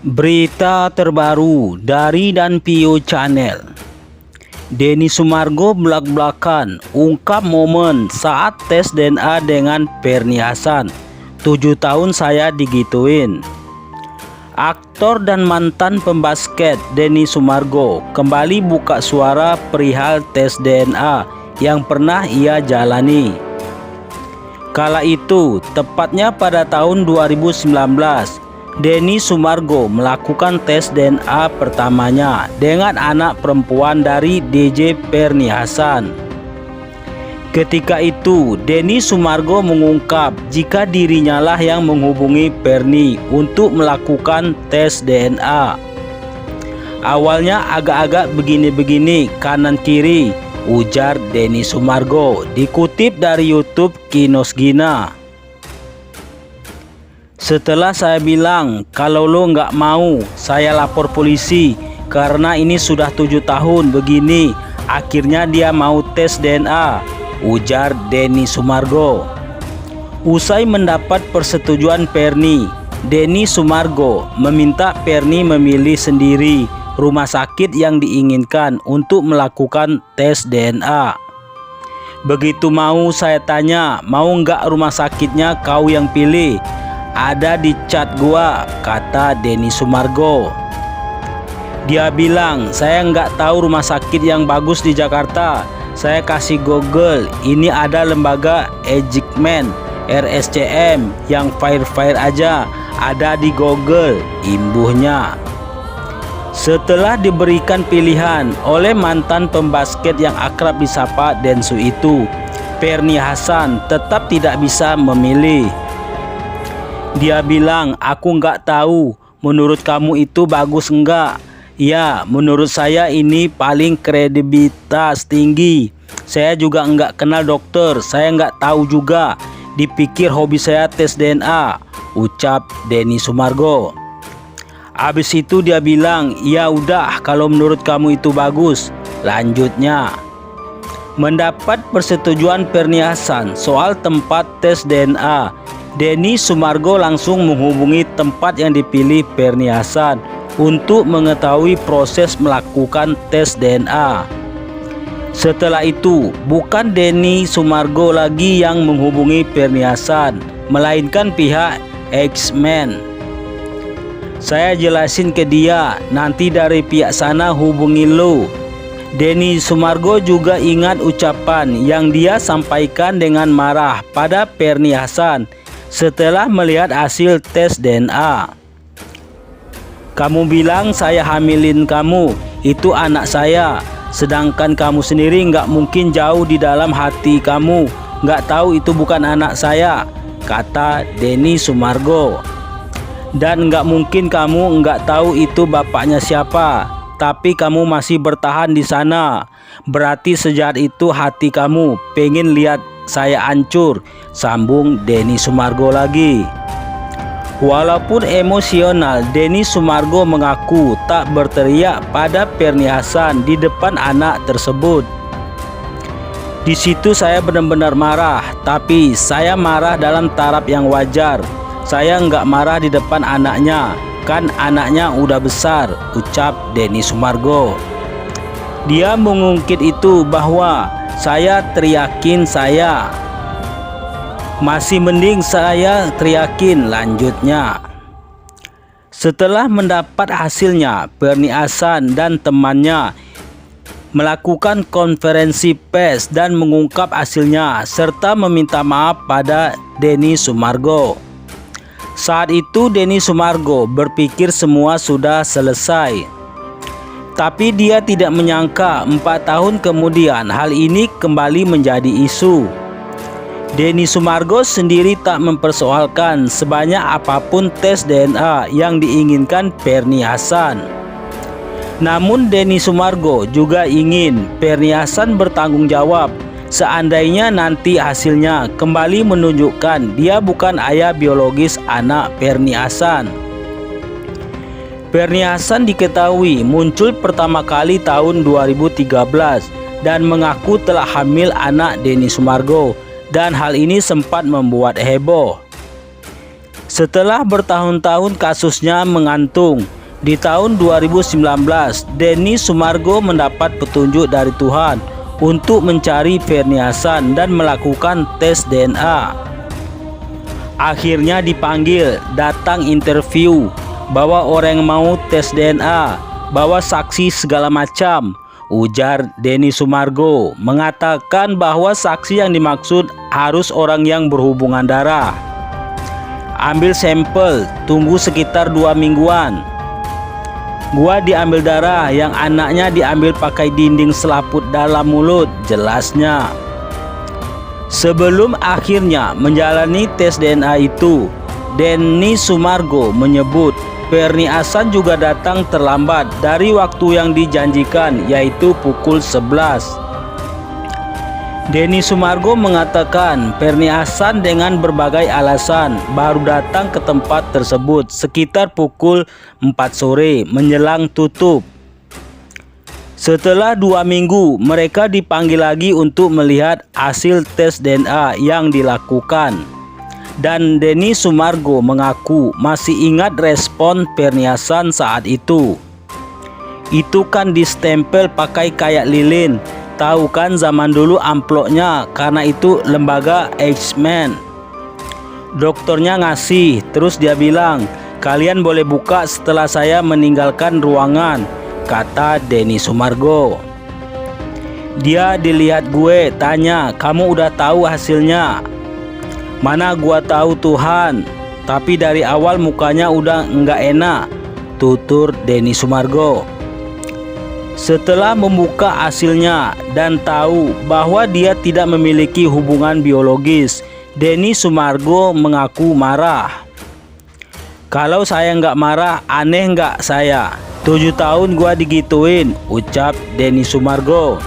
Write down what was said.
Berita terbaru dari Danpio Channel. Denny Sumargo belak-belakan ungkap momen saat tes DNA dengan Ferny Hassan. 7 tahun saya digituin. Aktor dan mantan pembasket Denny Sumargo kembali buka suara perihal tes DNA yang pernah ia jalani. Kala itu, tepatnya pada tahun 2019, Denny Sumargo melakukan tes DNA pertamanya dengan anak perempuan dari DJ Ferny Hassan. Ketika itu, Denny Sumargo mengungkap jika dirinya lah yang menghubungi Ferny untuk melakukan tes DNA. Awalnya agak-agak begini-begini kanan kiri, ujar Denny Sumargo, dikutip dari YouTube Kinosgina. Setelah saya bilang, kalau lo nggak mau, saya lapor polisi karena ini sudah 7 tahun begini. Akhirnya dia mau tes DNA, ujar Denny Sumargo. Usai mendapat persetujuan Ferny, Denny Sumargo meminta Ferny memilih sendiri rumah sakit yang diinginkan untuk melakukan tes DNA. Begitu mau saya tanya, mau nggak rumah sakitnya kau yang pilih? Ada di chat gua, kata Denny Sumargo. Dia bilang, saya nggak tahu rumah sakit yang bagus di Jakarta. Saya kasih Google, ini ada lembaga Ejikmen RSCM yang fair-fair aja, ada di Google, imbuhnya. Setelah diberikan pilihan oleh mantan pembasket yang akrab disapa Densu itu, Ferny Hassan tetap tidak bisa memilih. Dia bilang, aku nggak tahu, menurut kamu itu bagus enggak? Ya, menurut saya ini paling kredibilitas tinggi. Saya juga nggak kenal dokter, saya nggak tahu juga. Dipikir hobi saya tes DNA, ucap Denny Sumargo. Habis itu dia bilang, ya udah kalau menurut kamu itu bagus, lanjutnya. Mendapat persetujuan Ferny Hassan soal tempat tes DNA, Denny Sumargo langsung menghubungi tempat yang dipilih Ferny Hassan untuk mengetahui proses melakukan tes DNA. Setelah itu, bukan Denny Sumargo lagi yang menghubungi Ferny Hassan, melainkan pihak X-Men. Saya jelasin ke dia, nanti dari pihak sana hubungi lo. Denny Sumargo juga ingat ucapan yang dia sampaikan dengan marah pada Ferny Hassan setelah melihat hasil tes DNA. Kamu bilang saya hamilin kamu, itu anak saya. Sedangkan kamu sendiri nggak mungkin jauh di dalam hati kamu. Nggak tahu itu bukan anak saya, kata Denny Sumargo. Dan nggak mungkin kamu nggak tahu itu bapaknya siapa. Tapi kamu masih bertahan di sana. Berarti sejak itu hati kamu pengen lihat saya hancur, sambung Denny Sumargo lagi. Walaupun emosional, Denny Sumargo mengaku tak berteriak pada Ferny Hassan di depan anak tersebut. Di situ saya benar-benar marah, tapi saya marah dalam taraf yang wajar. Saya nggak marah di depan anaknya, kan anaknya udah besar, ucap Denny Sumargo. Dia mengungkit itu bahwa saya teriakin saya. Masih mending saya teriakin, lanjutnya. Setelah mendapat hasilnya, Ferny Hassan dan temannya melakukan konferensi pers dan mengungkap hasilnya serta meminta maaf pada Denny Sumargo. Saat itu Denny Sumargo berpikir semua sudah selesai. Tapi dia tidak menyangka 4 tahun kemudian hal ini kembali menjadi isu. Denny Sumargo sendiri tak mempersoalkan sebanyak apapun tes DNA yang diinginkan Ferny Hassan. Namun Denny Sumargo juga ingin Ferny Hassan bertanggung jawab seandainya nanti hasilnya kembali menunjukkan dia bukan ayah biologis anak Ferny Hassan. Ferny Hassan diketahui muncul pertama kali tahun 2013 dan mengaku telah hamil anak Denny Sumargo, dan hal ini sempat membuat heboh. Setelah bertahun-tahun kasusnya mengantung, di tahun 2019 Denny Sumargo mendapat petunjuk dari Tuhan untuk mencari Ferny Hassan dan melakukan tes DNA. Akhirnya dipanggil, datang interview, bawa orang yang mau tes DNA, bawa saksi segala macam. Ujar Denny Sumargo, mengatakan bahwa saksi yang dimaksud harus orang yang berhubungan darah. Ambil sampel, tunggu sekitar 2 mingguan. Gua diambil darah, yang anaknya diambil pakai dinding selaput dalam mulut, jelasnya. Sebelum akhirnya menjalani tes DNA itu, Denny Sumargo menyebut Ferny Hassan juga datang terlambat dari waktu yang dijanjikan, yaitu pukul 11. Denny Sumargo mengatakan Ferny Hassan dengan berbagai alasan baru datang ke tempat tersebut sekitar pukul 4 sore menjelang tutup. Setelah 2 minggu, mereka dipanggil lagi untuk melihat hasil tes DNA yang dilakukan. Dan Denny Sumargo mengaku masih ingat respon Ferny Hassan saat itu. Itu kan distempel pakai kayak lilin. Tahu kan zaman dulu amplopnya, karena itu lembaga H-Man. Dokternya ngasih, terus dia bilang, kalian boleh buka setelah saya meninggalkan ruangan, kata Denny Sumargo. Dia dilihat gue, tanya, kamu udah tahu hasilnya? Mana gua tahu Tuhan, tapi dari awal mukanya udah nggak enak, tutur Denny Sumargo. Setelah membuka hasilnya dan tahu bahwa dia tidak memiliki hubungan biologis, Denny Sumargo mengaku marah. Kalau saya nggak marah, aneh nggak saya? 7 tahun gua digituin, ucap Denny Sumargo.